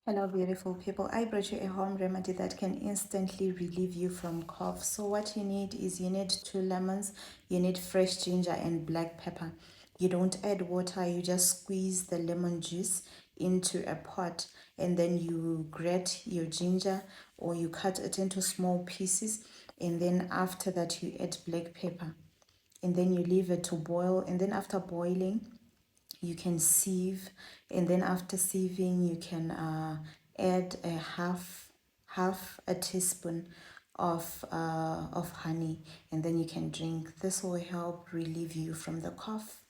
Hello, beautiful people. I brought you a home remedy that can instantly relieve you from cough. So what you need is you need 2 lemons, you need fresh ginger and black pepper. You don't add water, you just squeeze the lemon juice into a pot and then you grate your ginger or you cut it into small pieces, and then after that you add black pepper and then you leave it to boil, and then after boiling you can sieve, and then after sieving you can add a half a teaspoon of honey, and then you can drink. This will help relieve you from the cough.